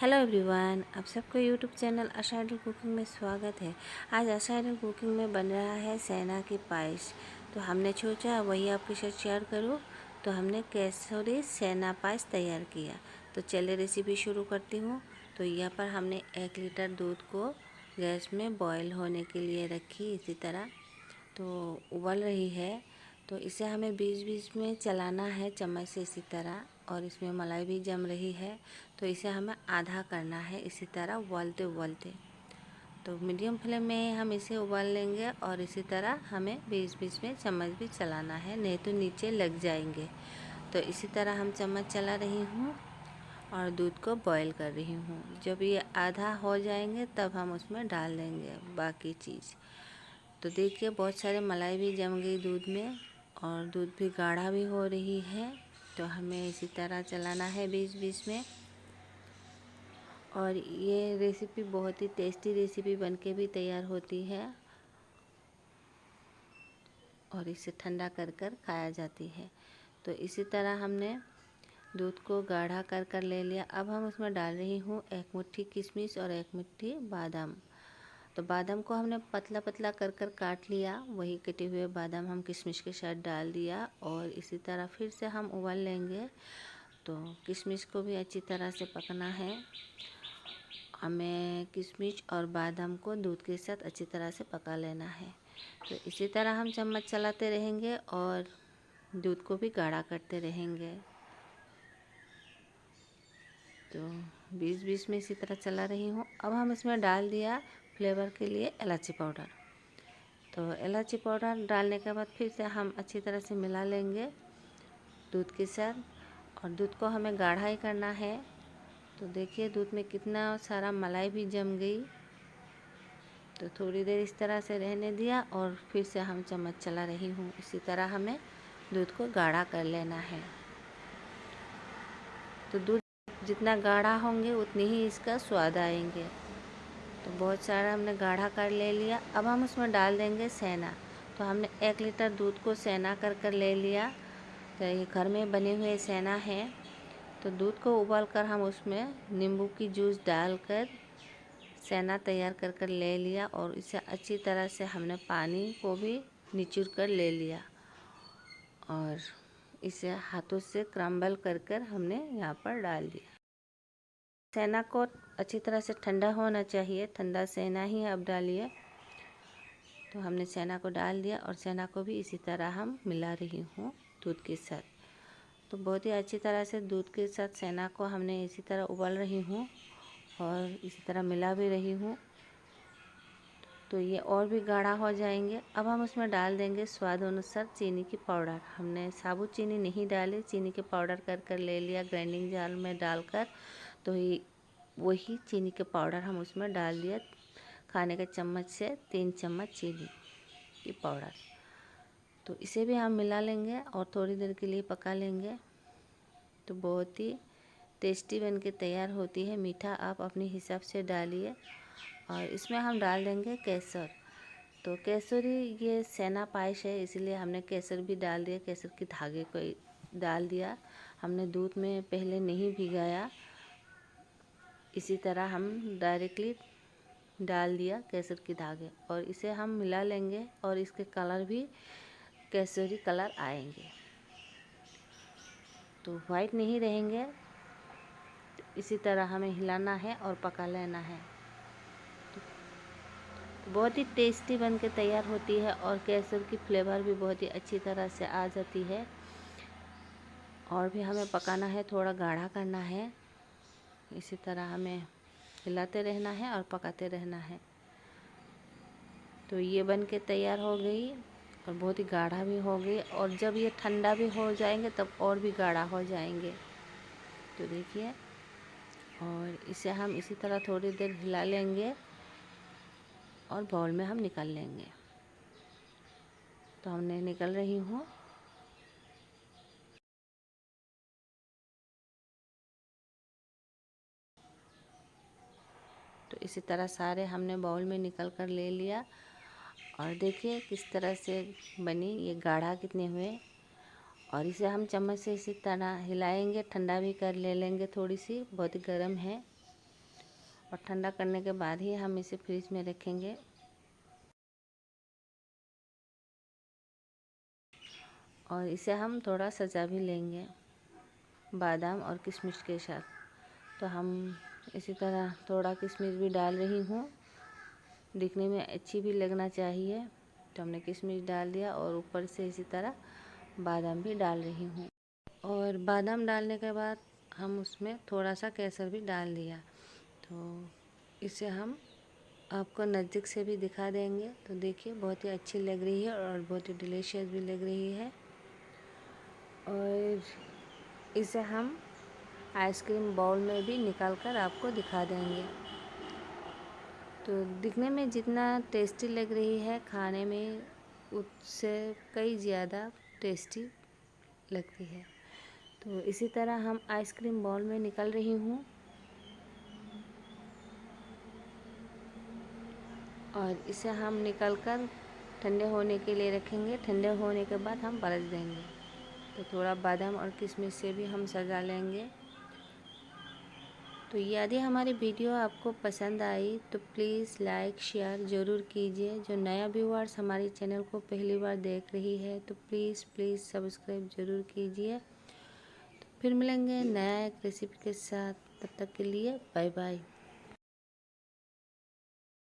Hello everyone, आप सबको YouTube channel आशा idol cooking में स्वागत है। आज आशा आइडल कुकिंग में बन रहा है सेना की पायस। तो हमने सोचा वही आपके साथ शेयर करूँ। तो हमने केसरी सेना पायस तैयार किया। तो चलिए रेसिपी शुरू करती हूँ। तो यहाँ पर हमने 1 लीटर दूध को गैस में बॉयल होने के लिए रखी। इसी तरह तो उबल रही है, तो इसे हमें बीच बीच में चलाना है चम्मच से इसी तरह। और इसमें मलाई भी जम रही है, तो इसे हमें आधा करना है इसी तरह उबलते उबलते। तो मीडियम फ्लेम में हम इसे उबाल लेंगे और इसी तरह हमें बीच बीच में चम्मच भी चलाना है, नहीं तो नीचे लग जाएंगे। तो इसी तरह हम चम्मच चला रही हूँ और दूध को बॉईल कर रही हूँ। जब ये आधा हो जाएंगे तब हम उसमें डाल देंगे बाकी चीज़। तो देखिए बहुत सारे मलाई भी जम गई दूध में और दूध भी गाढ़ा भी हो रही है। तो हमें इसी तरह चलाना है बीच बीच में। और ये रेसिपी बहुत ही टेस्टी रेसिपी बनके भी तैयार होती है और इसे ठंडा कर कर खाया जाती है। तो इसी तरह हमने दूध को गाढ़ा कर कर ले लिया। अब हम उसमें डाल रही हूँ 1 मुट्ठी किशमिश और 1 मुट्ठी बादाम। तो बादाम को हमने पतला पतला कर कर काट लिया, वही कटे हुए बादाम हम किशमिश के साथ डाल दिया और इसी तरह फिर से हम उबाल लेंगे। तो किशमिश को भी अच्छी तरह से पकना है। हमें किशमिश और बादाम को दूध के साथ अच्छी तरह से पका लेना है। तो इसी तरह हम चम्मच चलाते रहेंगे और दूध को भी गाढ़ा करते रहेंगे। तो बीच बीच में इसी तरह चला रही हूँ। अब हम इसमें डाल दिया फ्लेवर के लिए इलायची पाउडर। तो इलायची पाउडर डालने के बाद फिर से हम अच्छी तरह से मिला लेंगे दूध के साथ। और दूध को हमें गाढ़ा ही करना है। तो देखिए दूध में कितना सारा मलाई भी जम गई। तो थोड़ी देर इस तरह से रहने दिया और फिर से हम चम्मच चला रही हूँ। इसी तरह हमें दूध को गाढ़ा कर लेना है। तो दूध जितना गाढ़ा होंगे उतनी ही इसका स्वाद आएंगे। तो बहुत सारा हमने गाढ़ा कर ले लिया। अब हम उसमें डाल देंगे सेना। तो हमने 1 लीटर दूध को सेना कर कर ले लिया। तो ये घर में बने हुए सेना है। तो दूध को उबाल कर हम उसमें नींबू की जूस डालकर सेना तैयार कर कर ले लिया और इसे अच्छी तरह से हमने पानी को भी निचोड़ कर ले लिया और इसे हाथों से क्रम्बल कर कर हमने यहाँ पर डाल दिया। सेना को अच्छी तरह से ठंडा होना चाहिए, ठंडा सेना ही अब डालिए। तो हमने सेना को डाल दिया और सेना को भी इसी तरह हम मिला रही हूँ दूध के साथ। तो बहुत ही अच्छी तरह से दूध के साथ सेना को हमने इसी तरह उबाल रही हूँ और इसी तरह मिला भी रही हूँ। तो ये और भी गाढ़ा हो जाएंगे। अब हम उसमें डाल देंगे स्वाद अनुसार चीनी की पाउडर। हमने साबुत चीनी नहीं डाली, चीनी के पाउडर कर कर ले लिया ग्राइंडिंग जार में डालकर। तो ये वही चीनी के पाउडर हम उसमें डाल दिया, खाने के चम्मच से 3 चम्मच चीनी की पाउडर। तो इसे भी हम मिला लेंगे और थोड़ी देर के लिए पका लेंगे। तो बहुत ही टेस्टी बन के तैयार होती है। मीठा आप अपने हिसाब से डालिए। और इसमें हम डाल देंगे केसर। तो केसरी ये सेना पायस है, इसलिए हमने केसर भी डाल दिया, केसर के धागे को डाल दिया। हमने दूध में पहले नहीं भिगाया, इसी तरह हम डायरेक्टली डाल दिया केसर के धागे और इसे हम मिला लेंगे और इसके कलर भी केसरी कलर आएंगे। तो वाइट नहीं रहेंगे। इसी तरह हमें हिलाना है और पका लेना है। तो बहुत ही टेस्टी बन के तैयार होती है और केसर की फ्लेवर भी बहुत ही अच्छी तरह से आ जाती है। और भी हमें पकाना है, थोड़ा गाढ़ा करना है। इसी तरह हमें हिलाते रहना है और पकाते रहना है। तो ये बन के तैयार हो गई और बहुत ही गाढ़ा भी हो गई। और जब ये ठंडा भी हो जाएंगे तब और भी गाढ़ा हो जाएंगे। तो देखिए, और इसे हम इसी तरह थोड़ी देर हिला लेंगे और बाउल में हम निकाल लेंगे। तो हमने निकल रही हूँ। तो इसी तरह सारे हमने बाउल में निकल कर ले लिया। और देखिए किस तरह से बनी, ये गाढ़ा कितने हुए। और इसे हम चम्मच से इसी तरह हिलाएंगे, ठंडा भी कर ले लेंगे। थोड़ी सी बहुत गर्म है। और ठंडा करने के बाद ही हम इसे फ्रिज में रखेंगे। और इसे हम थोड़ा सजा भी लेंगे बादाम और किशमिश के साथ। तो हम इसी तरह थोड़ा किशमिश भी डाल रही हूँ, दिखने में अच्छी भी लगना चाहिए। तो हमने किशमिश डाल दिया और ऊपर से इसी तरह बादाम भी डाल रही हूँ। और बादाम डालने के बाद हम उसमें थोड़ा सा केसर भी डाल दिया। तो इसे हम आपको नज़दीक से भी दिखा देंगे। तो देखिए बहुत ही अच्छी लग रही है और बहुत ही डिलीशियस भी लग रही है। और इसे हम आइसक्रीम बाउल में भी निकाल कर आपको दिखा देंगे। तो दिखने में जितना टेस्टी लग रही है, खाने में उससे कई ज़्यादा टेस्टी लगती है। तो इसी तरह हम आइसक्रीम बाउल में निकाल रही हूँ और इसे हम निकाल कर ठंडे होने के लिए रखेंगे। ठंडे होने के बाद हम पलट देंगे। तो थोड़ा बादाम और किशमिश से भी हम सजा लेंगे। तो यदि हमारी वीडियो आपको पसंद आई तो प्लीज़ लाइक शेयर ज़रूर कीजिए। जो नया व्यूअर्स हमारे चैनल को पहली बार देख रही है तो प्लीज़ सब्सक्राइब ज़रूर कीजिए। तो फिर मिलेंगे नया एक रेसिपी के साथ, तब तक के लिए बाय बाय।